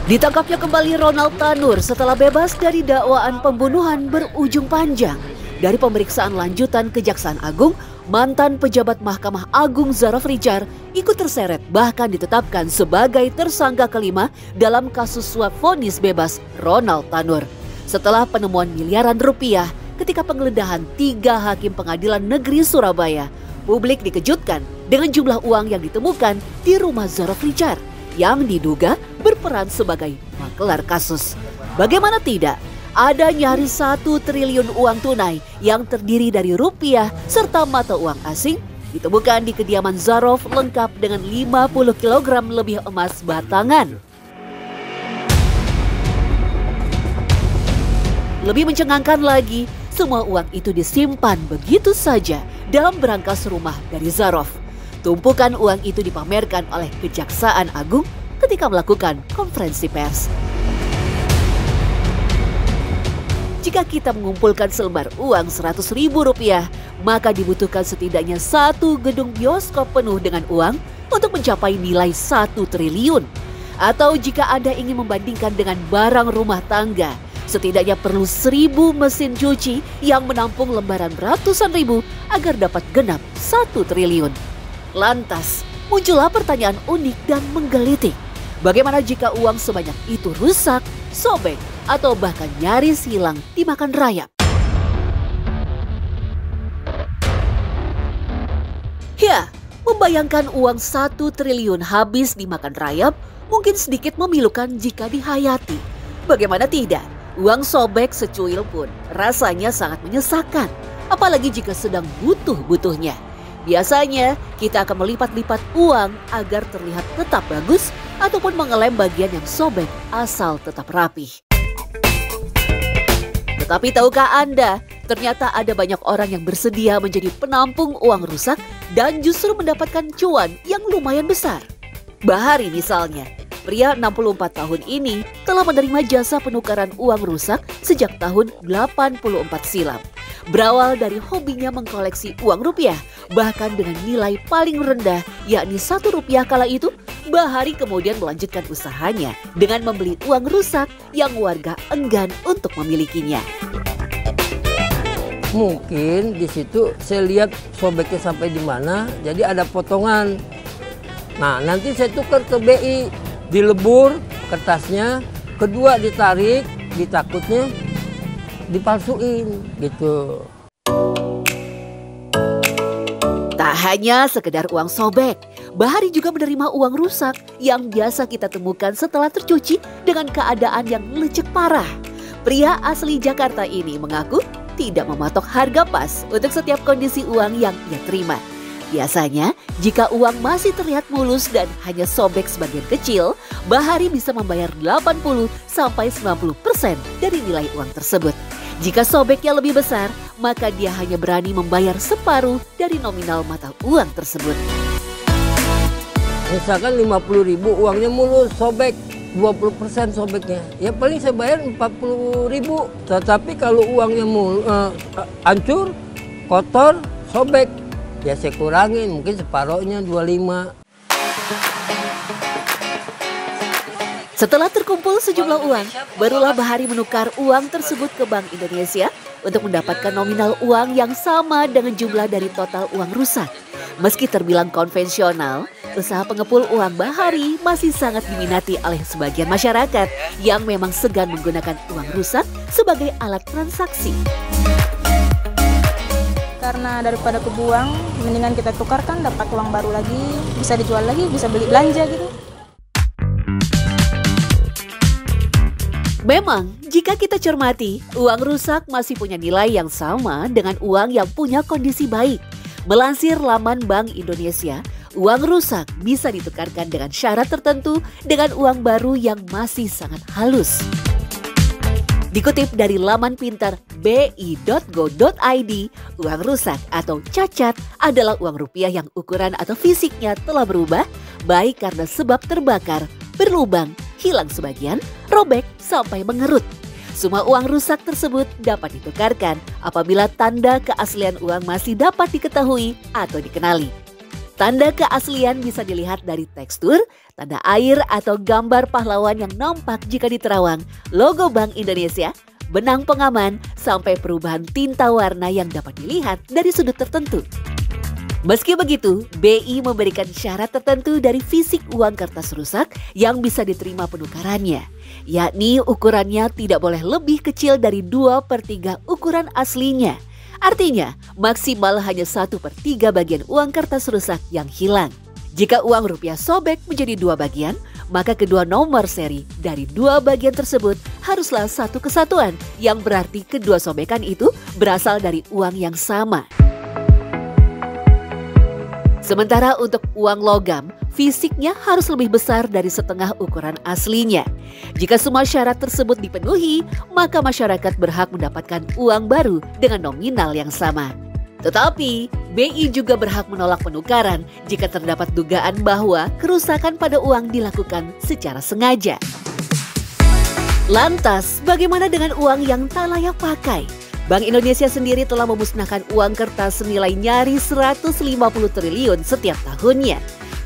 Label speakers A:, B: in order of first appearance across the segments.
A: Ditangkapnya kembali Ronald Tanur setelah bebas dari dakwaan pembunuhan berujung panjang. Dari pemeriksaan lanjutan Kejaksaan Agung, mantan pejabat Mahkamah Agung Zarof Richard ikut terseret bahkan ditetapkan sebagai tersangka kelima dalam kasus suap vonis bebas Ronald Tanur. Setelah penemuan miliaran rupiah ketika penggeledahan 3 hakim pengadilan negeri Surabaya, publik dikejutkan dengan jumlah uang yang ditemukan di rumah Zarof Richard yang diduga berperan sebagai makelar kasus. Bagaimana tidak, ada nyaris 1 triliun uang tunai yang terdiri dari rupiah serta mata uang asing ditemukan di kediaman Zarof lengkap dengan 50 kg lebih emas batangan. Lebih mencengangkan lagi, semua uang itu disimpan begitu saja dalam berangkas rumah dari Zarof. Tumpukan uang itu dipamerkan oleh Kejaksaan Agung ketika melakukan konferensi pers. Jika kita mengumpulkan selembar uang Rp100.000, maka dibutuhkan setidaknya 1 gedung bioskop penuh dengan uang untuk mencapai nilai 1 triliun. Atau jika Anda ingin membandingkan dengan barang rumah tangga, setidaknya perlu 1.000 mesin cuci yang menampung lembaran ratusan ribu agar dapat genap 1 triliun. Lantas, muncullah pertanyaan unik dan menggelitik. Bagaimana jika uang sebanyak itu rusak, sobek, atau bahkan nyaris hilang dimakan rayap? Ya, membayangkan uang 1 triliun habis dimakan rayap mungkin sedikit memilukan jika dihayati. Bagaimana tidak, uang sobek secuil pun rasanya sangat menyesakan, apalagi jika sedang butuh-butuhnya. Biasanya, kita akan melipat-lipat uang agar terlihat tetap bagus ataupun mengelem bagian yang sobek asal tetap rapih. Tetapi tahukah Anda, ternyata ada banyak orang yang bersedia menjadi penampung uang rusak dan justru mendapatkan cuan yang lumayan besar. Bahari misalnya, pria 64 tahun ini telah menerima jasa penukaran uang rusak sejak tahun 84 silam. Berawal dari hobinya mengkoleksi uang rupiah, bahkan dengan nilai paling rendah yakni Rp1 kala itu, Bahari kemudian melanjutkan usahanya dengan membeli uang rusak yang warga enggan untuk memilikinya.
B: Mungkin di situ saya lihat sobeknya sampai di mana, jadi ada potongan. Nah, nanti saya tukar ke BI, dilebur kertasnya, kedua ditarik, ditakutnya dipalsuin gitu.
A: Tak hanya sekedar uang sobek, Bahari juga menerima uang rusak yang biasa kita temukan setelah tercuci dengan keadaan yang lecek parah. Pria asli Jakarta ini mengaku tidak mematok harga pas untuk setiap kondisi uang yang ia terima. Biasanya, jika uang masih terlihat mulus dan hanya sobek sebagian kecil, Bahari bisa membayar 80-90% dari nilai uang tersebut. Jika sobeknya lebih besar, maka dia hanya berani membayar separuh dari nominal mata uang tersebut.
B: Misalkan 50.000 uangnya mulus, sobek, 20% sobeknya. Ya paling saya bayar 40.000. Tetapi kalau uangnya hancur, kotor, sobek, ya saya kurangin, mungkin separohnya 25.
A: Setelah terkumpul sejumlah uang, barulah Bahari menukar uang tersebut ke Bank Indonesia untuk mendapatkan nominal uang yang sama dengan jumlah dari total uang rusak. Meski terbilang konvensional, usaha pengepul uang Bahari masih sangat diminati oleh sebagian masyarakat yang memang segan menggunakan uang rusak sebagai alat transaksi.
C: Karena daripada kebuang, mendingan kita tukarkan, dapat uang baru lagi, bisa dijual lagi, bisa beli belanja gitu.
A: Memang, jika kita cermati, uang rusak masih punya nilai yang sama dengan uang yang punya kondisi baik. Melansir laman Bank Indonesia, uang rusak bisa ditukarkan dengan syarat tertentu dengan uang baru yang masih sangat halus. Dikutip dari laman pintar bi.go.id, uang rusak atau cacat adalah uang rupiah yang ukuran atau fisiknya telah berubah, baik karena sebab terbakar, berlubang, hilang sebagian, robek, sampai mengerut. Semua uang rusak tersebut dapat ditukarkan apabila tanda keaslian uang masih dapat diketahui atau dikenali. Tanda keaslian bisa dilihat dari tekstur, tanda air atau gambar pahlawan yang nampak jika diterawang, logo Bank Indonesia, benang pengaman, sampai perubahan tinta warna yang dapat dilihat dari sudut tertentu. Meski begitu, BI memberikan syarat tertentu dari fisik uang kertas rusak yang bisa diterima penukarannya, yakni ukurannya tidak boleh lebih kecil dari 2/3 ukuran aslinya. Artinya, maksimal hanya 1/3 bagian uang kertas rusak yang hilang. Jika uang rupiah sobek menjadi 2 bagian, maka kedua nomor seri dari 2 bagian tersebut haruslah satu kesatuan, yang berarti kedua sobekan itu berasal dari uang yang sama. Sementara untuk uang logam, fisiknya harus lebih besar dari setengah ukuran aslinya. Jika semua syarat tersebut dipenuhi, maka masyarakat berhak mendapatkan uang baru dengan nominal yang sama. Tetapi, BI juga berhak menolak penukaran jika terdapat dugaan bahwa kerusakan pada uang dilakukan secara sengaja. Lantas, bagaimana dengan uang yang tak layak pakai? Bank Indonesia sendiri telah memusnahkan uang kertas senilai nyaris 150 triliun setiap tahunnya.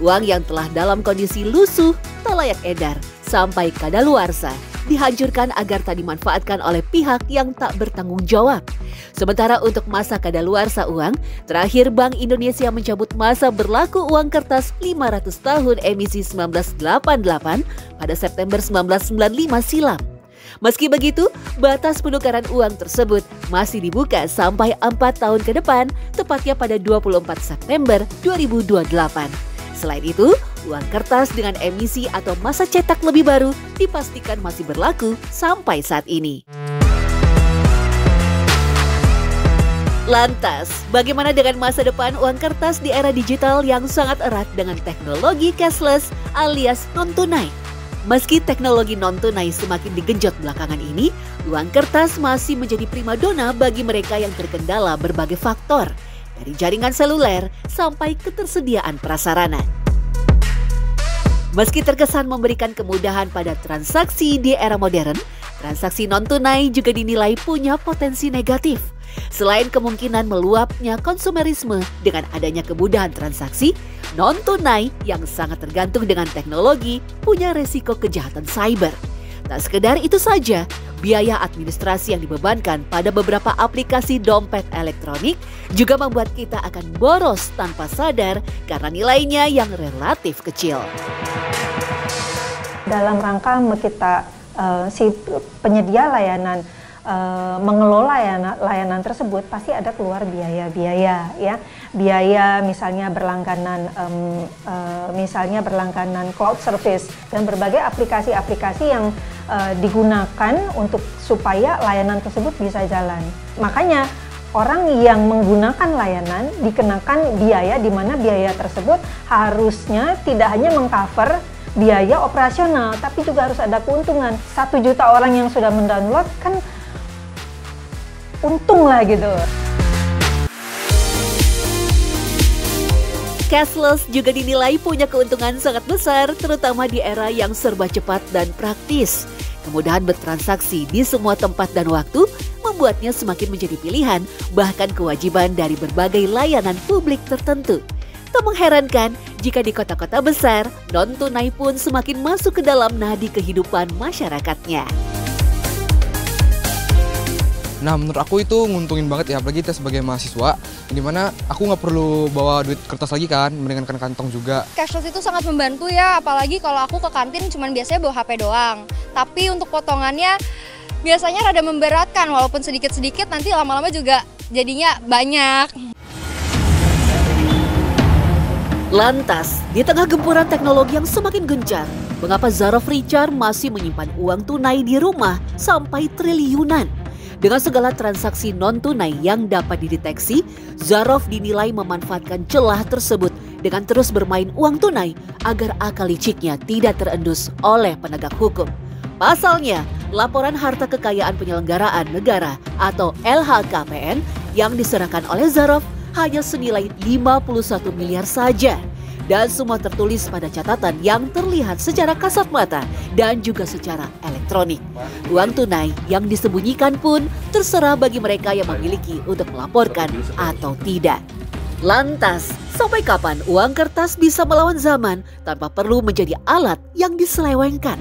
A: Uang yang telah dalam kondisi lusuh, tak layak edar, sampai kadaluarsa, dihancurkan agar tak dimanfaatkan oleh pihak yang tak bertanggung jawab. Sementara untuk masa kadaluarsa uang, terakhir Bank Indonesia mencabut masa berlaku uang kertas 500 tahun emisi 1988 pada September 1995 silam. Meski begitu, batas penukaran uang tersebut masih dibuka sampai 4 tahun ke depan, tepatnya pada 24 September 2028. Selain itu, uang kertas dengan emisi atau masa cetak lebih baru dipastikan masih berlaku sampai saat ini. Lantas, bagaimana dengan masa depan uang kertas di era digital yang sangat erat dengan teknologi cashless alias non-tunai? Meski teknologi non-tunai semakin digenjot belakangan ini, uang kertas masih menjadi primadona bagi mereka yang terkendala berbagai faktor, dari jaringan seluler sampai ketersediaan prasarana. Meski terkesan memberikan kemudahan pada transaksi di era modern, transaksi non-tunai juga dinilai punya potensi negatif. Selain kemungkinan meluapnya konsumerisme dengan adanya kemudahan transaksi, non-tunai yang sangat tergantung dengan teknologi punya resiko kejahatan cyber. Tak sekedar itu saja, biaya administrasi yang dibebankan pada beberapa aplikasi dompet elektronik juga membuat kita akan boros tanpa sadar karena nilainya yang relatif kecil.
D: Dalam rangka kita si penyedia layanan mengelola layanan tersebut pasti ada keluar biaya-biaya ya. Biaya misalnya berlangganan cloud service dan berbagai aplikasi-aplikasi yang digunakan untuk supaya layanan tersebut bisa jalan. Makanya orang yang menggunakan layanan dikenakan biaya, di mana biaya tersebut harusnya tidak hanya mengcover biaya operasional, tapi juga harus ada keuntungan. 1 juta orang yang sudah mendownload kan untung lah gitu.
A: Cashless juga dinilai punya keuntungan sangat besar, terutama di era yang serba cepat dan praktis. Kemudahan bertransaksi di semua tempat dan waktu membuatnya semakin menjadi pilihan, bahkan kewajiban dari berbagai layanan publik tertentu. Tak mengherankan jika di kota-kota besar, non-tunai pun semakin masuk ke dalam nadi kehidupan masyarakatnya.
E: Nah, menurut aku itu nguntungin banget ya, apalagi kita sebagai mahasiswa, dimana aku nggak perlu bawa duit kertas lagi kan, mendingankan kantong juga.
F: Cashless itu sangat membantu ya, apalagi kalau aku ke kantin cuman biasanya bawa HP doang. Tapi untuk potongannya biasanya rada memberatkan, walaupun sedikit-sedikit nanti lama-lama juga jadinya banyak.
A: Lantas, di tengah gempuran teknologi yang semakin gencar, mengapa Zarofrichar masih menyimpan uang tunai di rumah sampai triliunan? Dengan segala transaksi non-tunai yang dapat dideteksi, Zarof dinilai memanfaatkan celah tersebut dengan terus bermain uang tunai agar akal liciknya tidak terendus oleh penegak hukum. Pasalnya, laporan harta kekayaan penyelenggaraan negara atau LHKPN yang diserahkan oleh Zarof hanya senilai 51 miliar saja. Dan semua tertulis pada catatan yang terlihat secara kasat mata dan juga secara elektronik. Uang tunai yang disembunyikan pun terserah bagi mereka yang memiliki untuk melaporkan atau tidak. Lantas, sampai kapan uang kertas bisa melawan zaman tanpa perlu menjadi alat yang diselewengkan?